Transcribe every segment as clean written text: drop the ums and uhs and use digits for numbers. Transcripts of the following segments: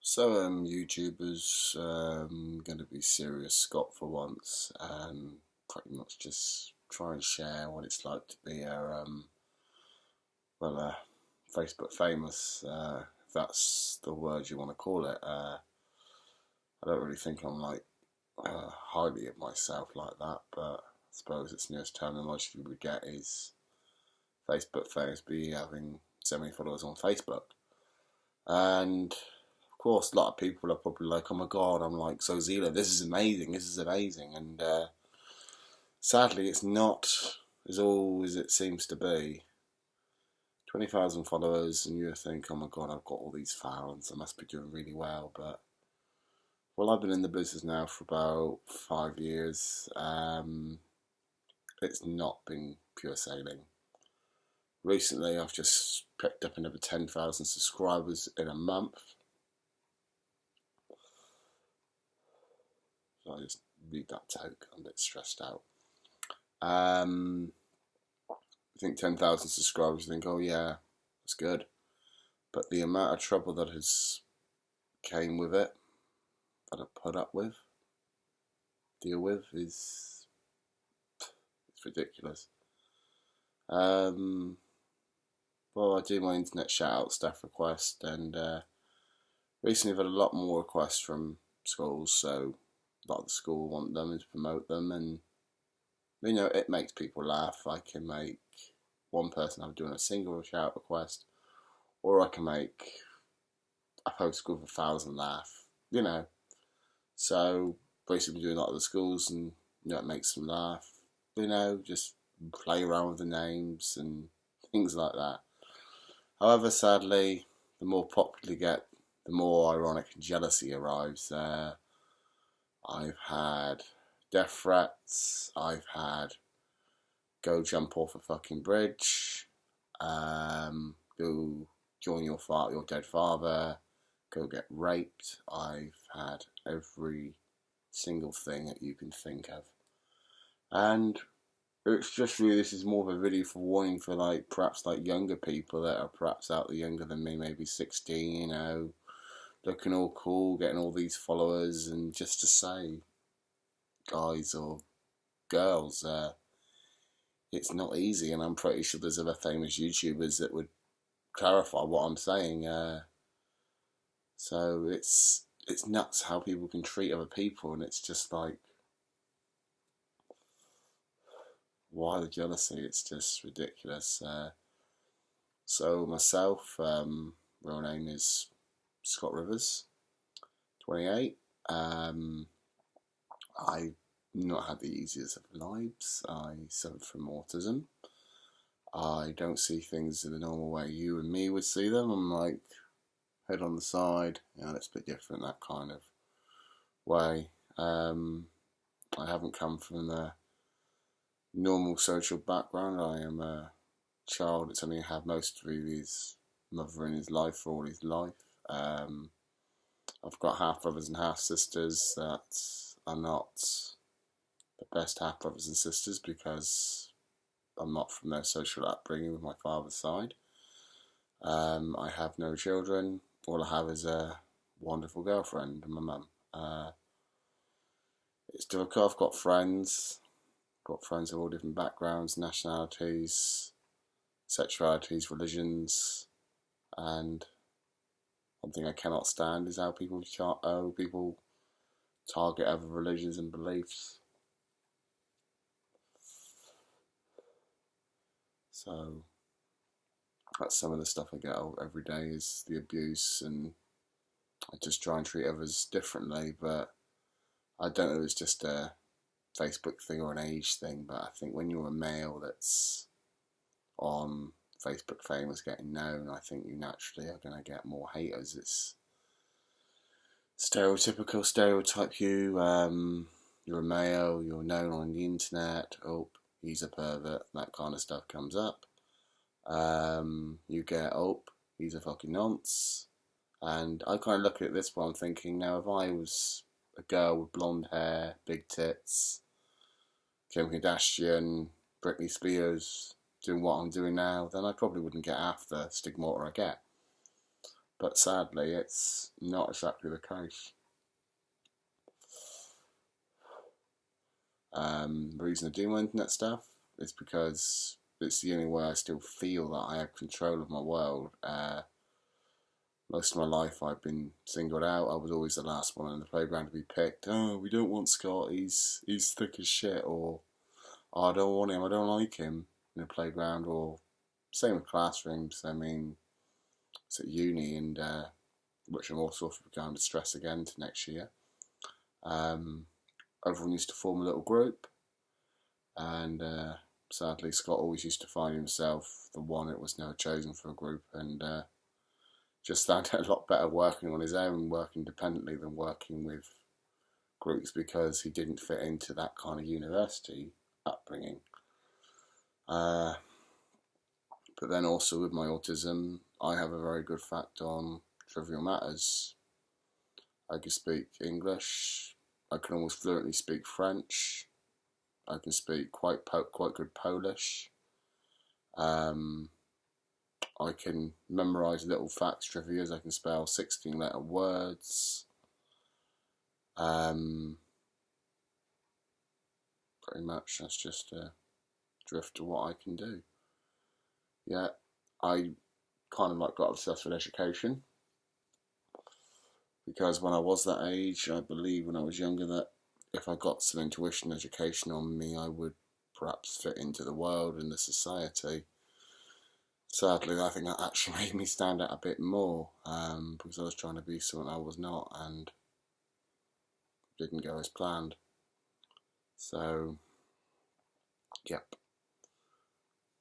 YouTubers, going to be serious Scott for once, and pretty much just try and share what it's like to be Facebook famous, if that's the word you want to call it. I don't really think I'm highly of myself like that, but I suppose it's newest terminology we would get is Facebook famous be having so many followers on Facebook. And of course, a lot of people are probably like, "Oh my god!" I'm like, "So Zila, this is amazing! This is amazing!" And sadly, it's not as all as it seems to be. 20,000 followers, and you think, "Oh my god, I've got all these fans. I must be doing really well." But I've been in the business now for about 5 years. It's not been pure sailing. Recently, I've just picked up another 10,000 subscribers in a month. So I just read that toke. I'm a bit stressed out. I think 10,000 subscribers, you think, "Oh yeah, that's good." But the amount of trouble that has came with it, that I put up with, deal with, is it's ridiculous. Well, I do my internet shout out staff request, and recently I've had a lot more requests from schools, so a lot of the school want them to promote them, and it makes people laugh. I can make one person have doing a single shout request, or I can make a post with 1,000 laugh, So basically doing a lot of the schools, and it makes them laugh, just play around with the names and things like that. However, sadly, the more popular you get, the more ironic jealousy arrives. I've had death threats. I've had go jump off a fucking bridge. Go join your dead father. Go get raped. I've had every single thing that you can think of. And it's just really, this is more of a video for warning for perhaps younger people that are perhaps out there younger than me, maybe 16, looking all cool, getting all these followers, and just to say, guys or girls, it's not easy, and I'm pretty sure there's other famous YouTubers that would clarify what I'm saying. So it's nuts how people can treat other people, and it's just like, why the jealousy? It's just ridiculous. So myself, real name is Scott Rivers, 28. I've not had the easiest of lives. I suffer from autism. I don't see things in the normal way you and me would see them. I'm like, head on the side, it's a bit different, that kind of way. I haven't come from the normal social background. I am a child that's only had most of his mother in his life for all his life. I've got half brothers and half sisters that are not the best half brothers and sisters because I'm not from their social upbringing with my father's side. I have no children. All I have is a wonderful girlfriend and my mum. It's difficult. I've got friends. Of all different backgrounds, nationalities, sexualities, religions, and one thing I cannot stand is how people target other religions and beliefs. So that's some of the stuff I get every day, is the abuse, and I just try and treat others differently, but I don't know if it's just a Facebook thing or an age thing, but I think when you're a male that's on Facebook famous, getting known, I think you naturally are going to get more haters. It's stereotype you. You're a male, you're known on the internet, oh, he's a pervert, that kind of stuff comes up. You get, oh, he's a fucking nonce. And I kind of look at this while I'm thinking, now if I was a girl with blonde hair, big tits, Kim Kardashian, Britney Spears, doing what I'm doing now, then I probably wouldn't get half the stigmata I get. But sadly, it's not exactly the case. The reason I do my internet stuff is because it's the only way I still feel that I have control of my world. Most of my life I've been singled out. I was always the last one in the playground to be picked. Oh, we don't want Scott, he's thick as shit, or oh, I don't want him, I don't like him in the playground, or same with classrooms. I mean, it's at uni, and which I'm also going to stress again to next year. Everyone used to form a little group, and sadly Scott always used to find himself the one that was never chosen for a group, and just found it a lot better working on his own, working independently, than working with groups, because he didn't fit into that kind of university upbringing. But then also with my autism, I have a very good fact on trivial matters. I can speak English. I can almost fluently speak French. I can speak quite good Polish. I can memorise little facts, trivias. I can spell 16-letter words. Pretty much that's just a drift of what I can do. Yeah, I kind of got obsessed with education, because when I was that age, I believe when I was younger that if I got some intuition education on me, I would perhaps fit into the world and the society. Sadly, I think that actually made me stand out a bit more, because I was trying to be someone I was not, and didn't go as planned. So, yep.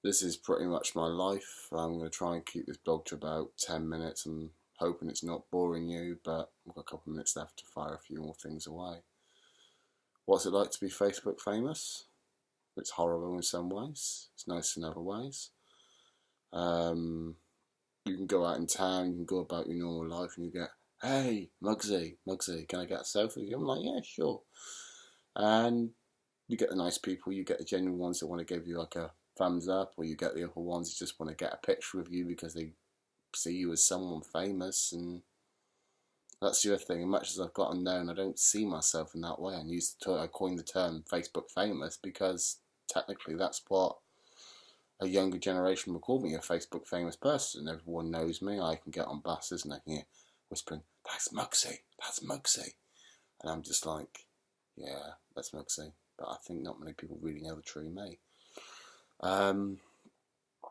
This is pretty much my life. I'm going to try and keep this blog to about 10 minutes. I'm hoping it's not boring you, but I've got a couple of minutes left to fire a few more things away. What's it like to be Facebook famous? It's horrible in some ways. It's nice in other ways. You can go out in town, you can go about your normal life, and you get, hey, Muggsy, can I get a selfie? I'm like, yeah, sure. And you get the nice people, you get the genuine ones that want to give you like a thumbs up, or you get the other ones who just want to get a picture of you because they see you as someone famous, and that's the other thing. As much as I've gotten known, I don't see myself in that way. I coined the term Facebook famous because technically that's what a younger generation would call me, a Facebook famous person. Everyone knows me. I can get on buses and I can hear whispering, that's Muggsy, and I'm just like, yeah, that's Muggsy. But I think not many people really know the true me.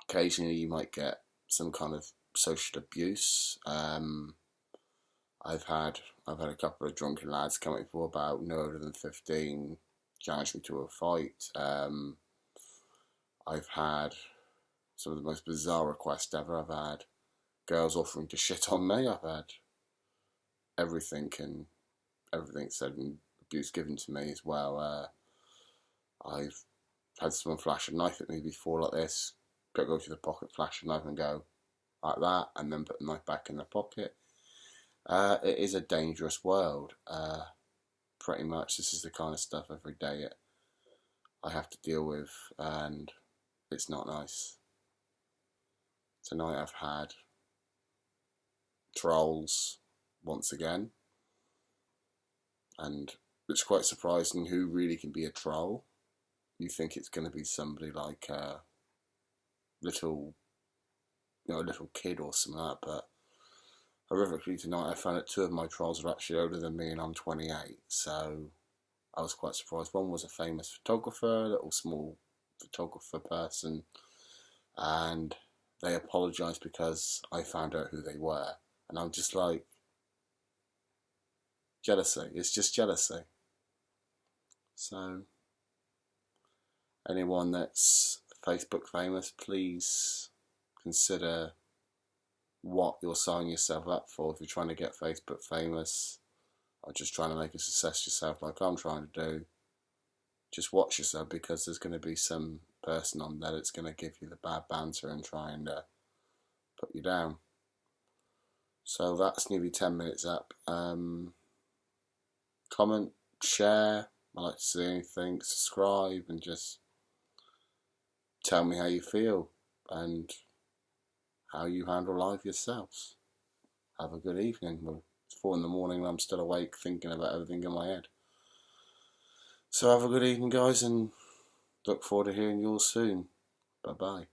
Occasionally you might get some kind of social abuse. I've had a couple of drunken lads come up for about no older than 15, challenge me to a fight. I've had some of the most bizarre requests ever. I've had girls offering to shit on me. I've had everything said and abuse given to me as well. I've had someone flash a knife at me before like this, go to the pocket, flash a knife and go like that, and then put the knife back in the pocket. It is a dangerous world. Pretty much this is the kind of stuff every day I have to deal with, and it's not nice. Tonight I've had trolls once again, and it's quite surprising who really can be a troll. You think it's going to be somebody like a little kid or something like that, but horrifically tonight I found that 2 of my trolls are actually older than me, and I'm 28, so I was quite surprised. One was a famous photographer, a little small photographer person, and they apologised because I found out who they were, and I'm just like, jealousy. It's just jealousy. So anyone that's Facebook famous, please consider what you're signing yourself up for. If you're trying to get Facebook famous, or just trying to make a success yourself like I'm trying to do, just watch yourself, because there's going to be some person on there that's going to give you the bad banter and try and put you down. So that's nearly 10 minutes up. Comment, share, I like to see anything, subscribe, and just tell me how you feel and how you handle life yourselves. have a good evening. Well, it's 4 in the morning and I'm still awake thinking about everything in my head. So have a good evening, guys, and look forward to hearing yours soon. Bye bye.